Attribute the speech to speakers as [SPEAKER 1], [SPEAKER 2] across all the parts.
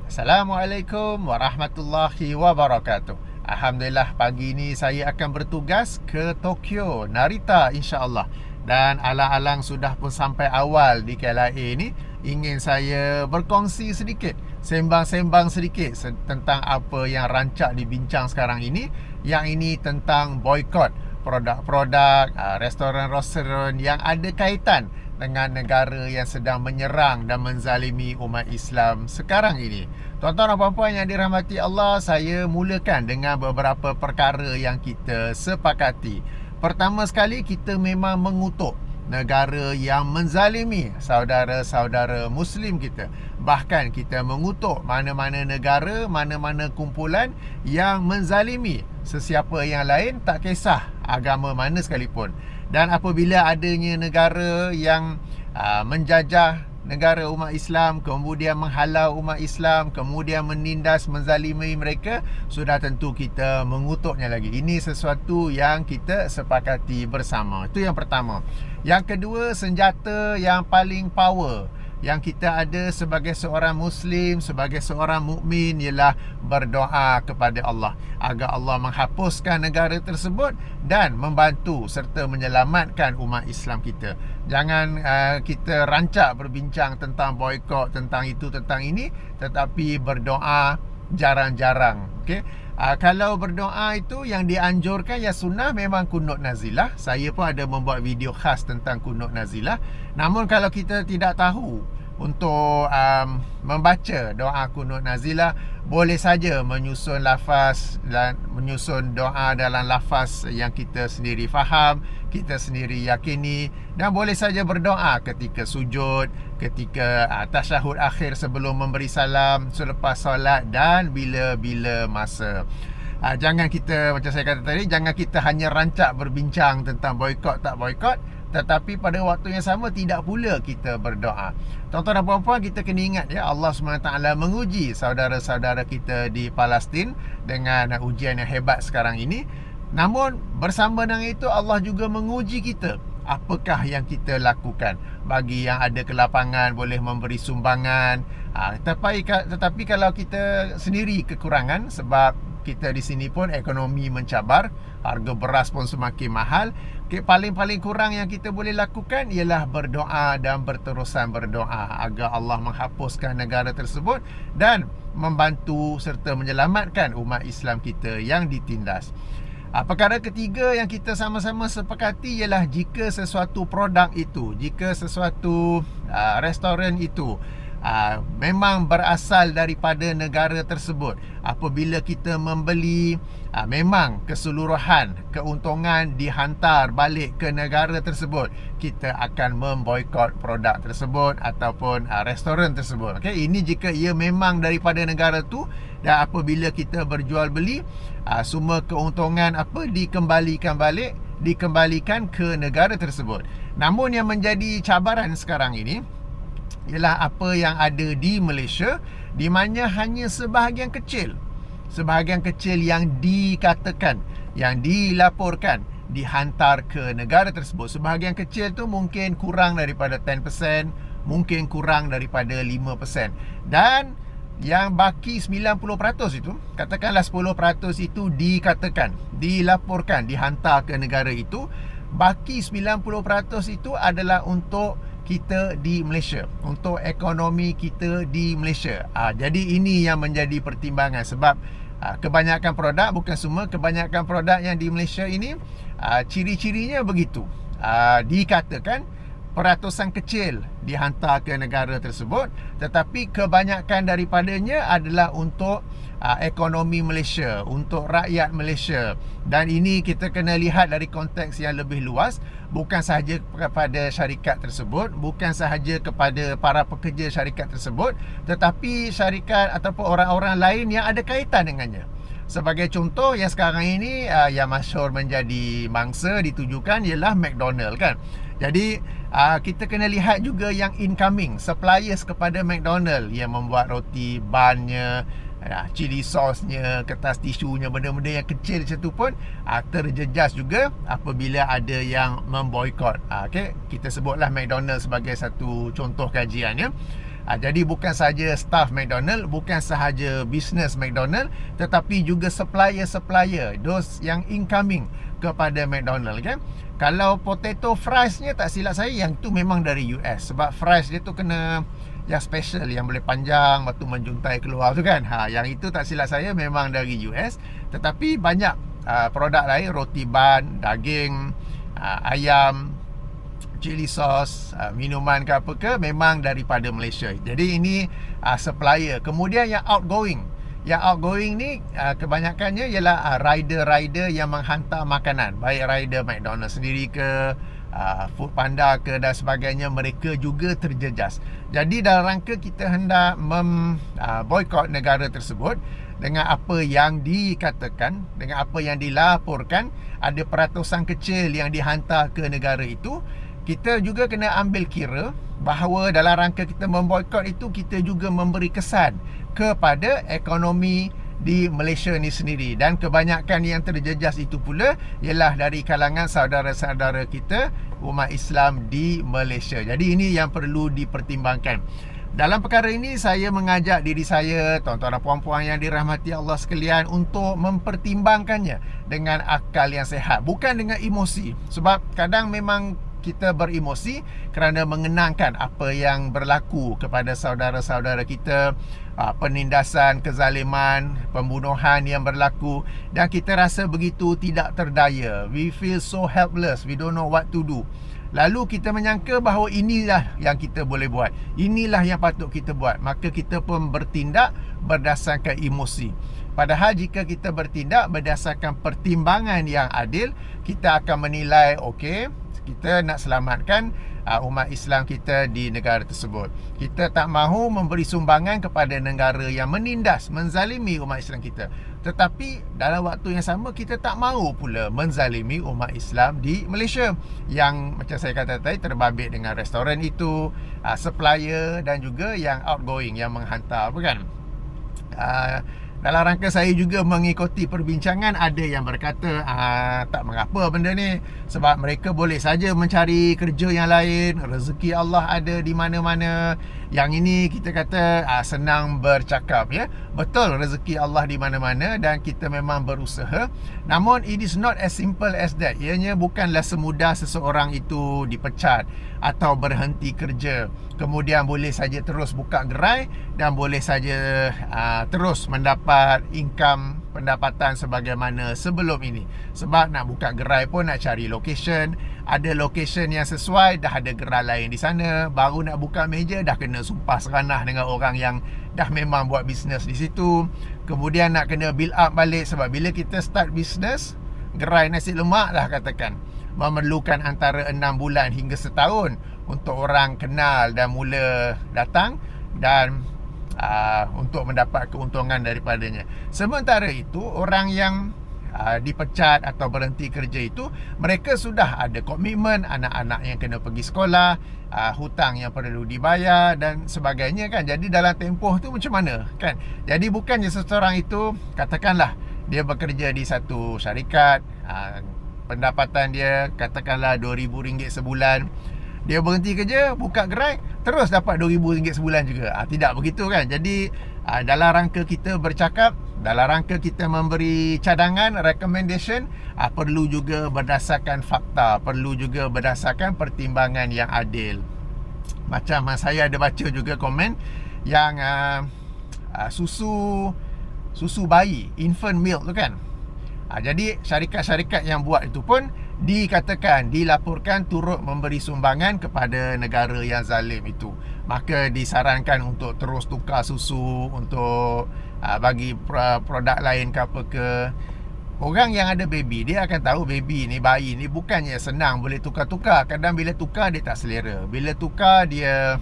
[SPEAKER 1] Assalamualaikum warahmatullahi wabarakatuh. Alhamdulillah, pagi ini saya akan bertugas ke Tokyo, Narita, insya-Allah. Dan alang-alang sudah pun sampai awal di KLIA ini. Ingin saya berkongsi sedikit, sembang-sembang sedikit tentang apa yang rancak dibincang sekarang ini. Yang ini tentang boikot produk-produk restoran-restoran yang ada kaitan dengan negara yang sedang menyerang dan menzalimi umat Islam sekarang ini. Tuan-tuan dan puan-puan yang dirahmati Allah, saya mulakan dengan beberapa perkara yang kita sepakati. Pertama sekali, kita memang mengutuk negara yang menzalimi saudara-saudara Muslim kita. Bahkan kita mengutuk mana-mana negara, mana-mana kumpulan yang menzalimi sesiapa yang lain, tak kisah agama mana sekalipun. Dan apabila adanya negara yang menjajah negara umat Islam, kemudian menghalau umat Islam, kemudian menindas, menzalimi mereka, sudah tentu kita mengutuknya lagi. Ini sesuatu yang kita sepakati bersama. Itu yang pertama. Yang kedua, senjata yang paling power yang kita ada sebagai seorang Muslim, sebagai seorang mukmin, ialah berdoa kepada Allah agar Allah menghapuskan negara tersebut dan membantu serta menyelamatkan umat Islam kita. Jangan kita rancak berbincang tentang boikot, tentang itu, tentang ini, tetapi berdoa jarang-jarang. Okay? Kalau berdoa itu yang dianjurkan, ya sunnah memang kunut nazilah. Saya pun ada membuat video khas tentang kunut nazilah. Namun kalau kita tidak tahu untuk membaca doa kunut nazilah, boleh saja menyusun lafaz dan menyusun doa dalam lafaz yang kita sendiri faham, kita sendiri yakini, dan boleh saja berdoa ketika sujud, ketika tasyahud akhir sebelum memberi salam, selepas solat dan bila-bila masa. Jangan kita, macam saya kata tadi, jangan kita hanya rancak berbincang tentang boikot tak boikot, tetapi pada waktu yang sama tidak pula kita berdoa. Tuan-tuan dan puan-puan, kita kena ingat ya, Allah SWT menguji saudara-saudara kita di Palestin dengan ujian yang hebat sekarang ini. Namun bersama dengan itu, Allah juga menguji kita. Apakah yang kita lakukan? Bagi yang ada kelapangan, boleh memberi sumbangan. Tetapi kalau kita sendiri kekurangan, sebab kita di sini pun ekonomi mencabar, harga beras pun semakin mahal, paling-paling kurang yang kita boleh lakukan ialah berdoa dan berterusan berdoa agar Allah menghapuskan negara tersebut dan membantu serta menyelamatkan umat Islam kita yang ditindas. Perkara ketiga yang kita sama-sama sepakati ialah jika sesuatu produk itu, jika sesuatu restoran itu memang berasal daripada negara tersebut, apabila kita membeli, memang keseluruhan keuntungan dihantar balik ke negara tersebut, kita akan memboikot produk tersebut ataupun restoran tersebut. Okay? Ini jika ia memang daripada negara tu, dan apabila kita berjual beli, semua keuntungan dikembalikan balik, dikembalikan ke negara tersebut. Namun yang menjadi cabaran sekarang ini ialah apa yang ada di Malaysia, di mana hanya sebahagian kecil yang dikatakan, yang dilaporkan dihantar ke negara tersebut. Sebahagian kecil tu mungkin kurang daripada 10%, mungkin kurang daripada 5%. Dan yang baki 90% itu, katakanlah 10% itu dikatakan, dilaporkan, dihantar ke negara itu. Baki 90% itu adalah untuk kita di Malaysia, untuk ekonomi kita di Malaysia. Jadi ini yang menjadi pertimbangan, sebab kebanyakan produk, bukan semua, kebanyakan produk yang di Malaysia ini ciri-cirinya begitu. Dikatakan peratusan kecil dihantar ke negara tersebut, tetapi kebanyakan daripadanya adalah untuk ekonomi Malaysia, untuk rakyat Malaysia. Dan ini kita kena lihat dari konteks yang lebih luas, bukan sahaja kepada syarikat tersebut, bukan sahaja kepada para pekerja syarikat tersebut, tetapi syarikat ataupun orang-orang lain yang ada kaitan dengannya. Sebagai contoh, yang sekarang ini yang masyhur menjadi mangsa ditujukan ialah McDonald, kan. Jadi kita kena lihat juga yang incoming suppliers kepada McDonald, yang membuat roti, bannya, chili sauce-nya, kertas tisunya, benda-benda yang kecil macam tu pun terjejas juga apabila ada yang memboikot. Okay? Kita sebutlah McDonald sebagai satu contoh kajian, ya. Jadi bukan sahaja staff McDonald, bukan sahaja bisnes McDonald, tetapi juga supplier-supplier, those yang incoming kepada McDonald, kan. Kalau potato fries-nya tak silap saya, yang tu memang dari US. Sebab fries dia tu kena yang special, yang boleh panjang, lepas tu menjuntai keluar tu kan. Yang itu tak silap saya memang dari US. Tetapi banyak produk lain, roti ban, daging, ayam, chili sauce, minuman ke apa ke, memang daripada Malaysia. Jadi ini supplier. Kemudian yang outgoing. Yang outgoing ni kebanyakannya ialah rider-rider yang menghantar makanan. Baik rider McDonald's sendiri ke, Food Panda ke dan sebagainya, mereka juga terjejas. Jadi dalam rangka kita hendak boykot negara tersebut, dengan apa yang dikatakan, dengan apa yang dilaporkan, ada peratusan kecil yang dihantar ke negara itu, kita juga kena ambil kira bahawa dalam rangka kita memboikot itu, kita juga memberi kesan kepada ekonomi di Malaysia ni sendiri. Dan kebanyakan yang terjejas itu pula ialah dari kalangan saudara-saudara kita umat Islam di Malaysia. Jadi ini yang perlu dipertimbangkan. Dalam perkara ini saya mengajak diri saya, tuan-tuan dan puan-puan yang dirahmati Allah sekalian, untuk mempertimbangkannya dengan akal yang sihat, bukan dengan emosi. Sebab kadang memang kita beremosi kerana mengenangkan apa yang berlaku kepada saudara-saudara kita, penindasan, kezaliman, pembunuhan yang berlaku, dan kita rasa begitu tidak terdaya. We feel so helpless, we don't know what to do. Lalu kita menyangka bahawa inilah yang kita boleh buat, inilah yang patut kita buat. Maka kita pun bertindak berdasarkan emosi. Padahal jika kita bertindak berdasarkan pertimbangan yang adil, kita akan menilai, okey, kita nak selamatkan umat Islam kita di negara tersebut. Kita tak mahu memberi sumbangan kepada negara yang menindas, menzalimi umat Islam kita. Tetapi dalam waktu yang sama, kita tak mahu pula menzalimi umat Islam di Malaysia, yang macam saya kata tadi, terbabit dengan restoran itu, supplier dan juga yang outgoing, yang menghantar, bukan? Dalam rangka saya juga mengikuti perbincangan, ada yang berkata tak mengapa benda ni, sebab mereka boleh saja mencari kerja yang lain, rezeki Allah ada di mana-mana. Yang ini kita kata senang bercakap, ya. Betul, rezeki Allah di mana-mana dan kita memang berusaha. Namun it is not as simple as that. Ianya bukanlah semudah seseorang itu dipecat atau berhenti kerja, kemudian boleh saja terus buka gerai dan boleh saja terus mendapat income, pendapatan sebagaimana sebelum ini. Sebab nak buka gerai pun nak cari location, ada location yang sesuai, dah ada gerai lain di sana. Baru nak buka meja dah kena sumpah seranah dengan orang yang dah memang buat bisnes di situ. Kemudian nak kena build up balik, sebab bila kita start bisnes gerai nasi lemak lah katakan, memerlukan antara 6 bulan hingga setahun untuk orang kenal dan mula datang dan untuk mendapat keuntungan daripadanya. Sementara itu, orang yang dipecat atau berhenti kerja itu, mereka sudah ada komitmen, anak-anak yang kena pergi sekolah, hutang yang perlu dibayar dan sebagainya, kan. Jadi dalam tempoh tu macam mana, kan. Jadi bukannya seseorang itu, katakanlah dia bekerja di satu syarikat, pendapatan dia katakanlah RM2,000 sebulan, dia berhenti kerja, buka gerai, terus dapat RM2,000 sebulan juga. Tidak begitu, kan. Jadi dalam rangka kita bercakap, dalam rangka kita memberi cadangan, recommendation, perlu juga berdasarkan fakta, perlu juga berdasarkan pertimbangan yang adil. Macam saya ada baca juga komen yang susu bayi, infant milk tu, kan. Jadi syarikat-syarikat yang buat itu pun dikatakan, dilaporkan turut memberi sumbangan kepada negara yang zalim itu. Maka disarankan untuk terus tukar susu, untuk bagi produk lain ke apa ke. Orang yang ada baby, dia akan tahu baby ni, bayi ni bukannya senang boleh tukar-tukar. Kadang bila tukar dia tak selera, bila tukar dia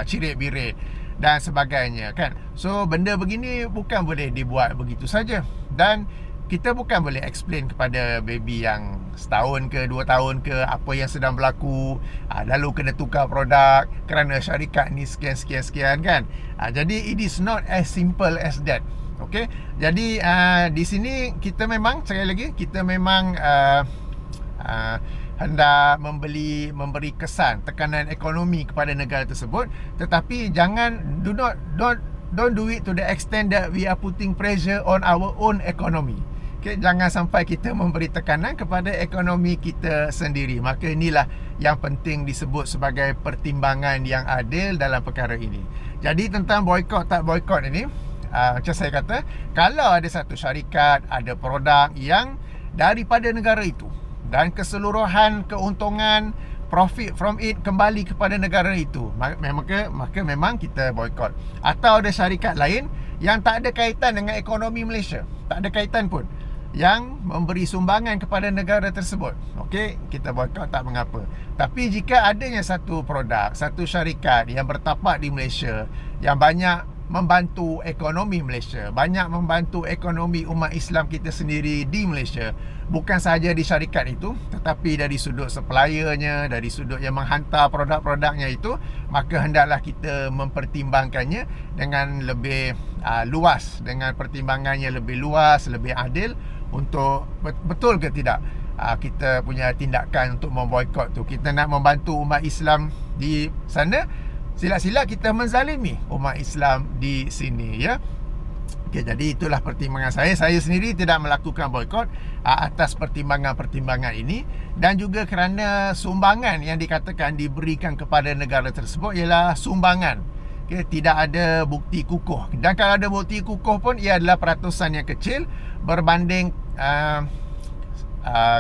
[SPEAKER 1] cirit-birit dan sebagainya, kan. So benda begini bukan boleh dibuat begitu saja. Dan kita bukan boleh explain kepada baby yang setahun ke 2 tahun ke apa yang sedang berlaku, lalu kena tukar produk kerana syarikat ni sekian-sekian, kan. Jadi it is not as simple as that. Okay. Jadi di sini kita memang, sekali lagi, kita memang hendak memberi kesan tekanan ekonomi kepada negara tersebut, tetapi jangan don't do it to the extent that we are putting pressure on our own economy. Okay, jangan sampai kita memberi tekanan kepada ekonomi kita sendiri. Maka inilah yang penting disebut sebagai pertimbangan yang adil dalam perkara ini. Jadi tentang boykot tak boykot ini, macam saya kata, kalau ada satu syarikat, ada produk yang daripada negara itu dan keseluruhan keuntungan profit from it kembali kepada negara itu, maka memang kita boykot. Atau ada syarikat lain yang tak ada kaitan dengan ekonomi Malaysia, tak ada kaitan pun, yang memberi sumbangan kepada negara tersebut, okey, kita boykot tak mengapa. Tapi jika adanya satu produk, satu syarikat yang bertapak di Malaysia, yang banyak membantu ekonomi Malaysia, banyak membantu ekonomi umat Islam kita sendiri di Malaysia, bukan sahaja di syarikat itu, tetapi dari sudut suppliernya, dari sudut yang menghantar produk-produknya itu, maka hendaklah kita mempertimbangkannya dengan lebih luas, dengan pertimbangannya lebih luas, lebih adil, untuk betul ke tidak kita punya tindakan untuk memboikot tu. Kita nak membantu umat Islam di sana, sila-sila kita menzalimi umat Islam di sini, ya. Okay, jadi itulah pertimbangan saya. Saya sendiri tidak melakukan boykot atas pertimbangan-pertimbangan ini, dan juga kerana sumbangan yang dikatakan diberikan kepada negara tersebut ialah sumbangan. Okay, tidak ada bukti kukuh, dan kalau ada bukti kukuh pun ia adalah peratusan yang kecil berbanding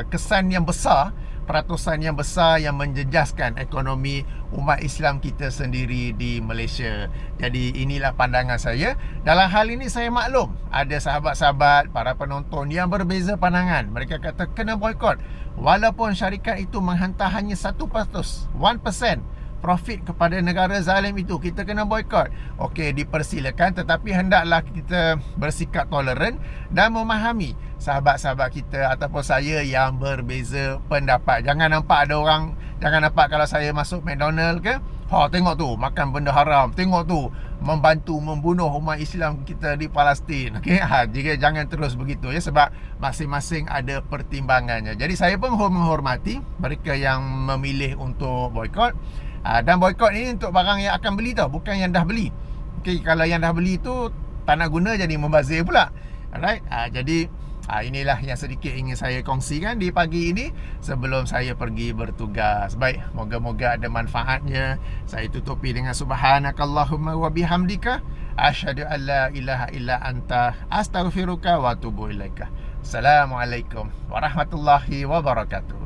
[SPEAKER 1] kesan yang besar, peratusan yang besar yang menjejaskan ekonomi umat Islam kita sendiri di Malaysia. Jadi inilah pandangan saya. Dalam hal ini saya maklum ada sahabat-sahabat, para penonton yang berbeza pandangan. Mereka kata kena boykot walaupun syarikat itu menghantar hanya 1%, 1% profit kepada negara zalim itu, kita kena boykot. Okey, dipersilakan, tetapi hendaklah kita bersikap toleran dan memahami sahabat-sahabat kita ataupun saya yang berbeza pendapat. Jangan nampak ada orang, jangan nampak kalau saya masuk McDonald ke, tengok tu makan benda haram, tengok tu membantu membunuh umat Islam kita di Palestin. Okey, jika jangan terus begitu, ya, sebab masing-masing ada pertimbangannya. Jadi saya pun menghormati mereka yang memilih untuk boykot. Dan boykot ini untuk barang yang akan beli tau, bukan yang dah beli. Okey, kalau yang dah beli tu tak nak guna, jadi membazir pula. Alright, jadi inilah yang sedikit ingin saya kongsikan di pagi ini sebelum saya pergi bertugas. Baik, moga-moga ada manfaatnya. Saya tutupi dengan subhanakallahumma wa bihamdika asyhadu an la ilaha illa anta astaghfiruka wa atubu ilaika. Assalamualaikum warahmatullahi wabarakatuh.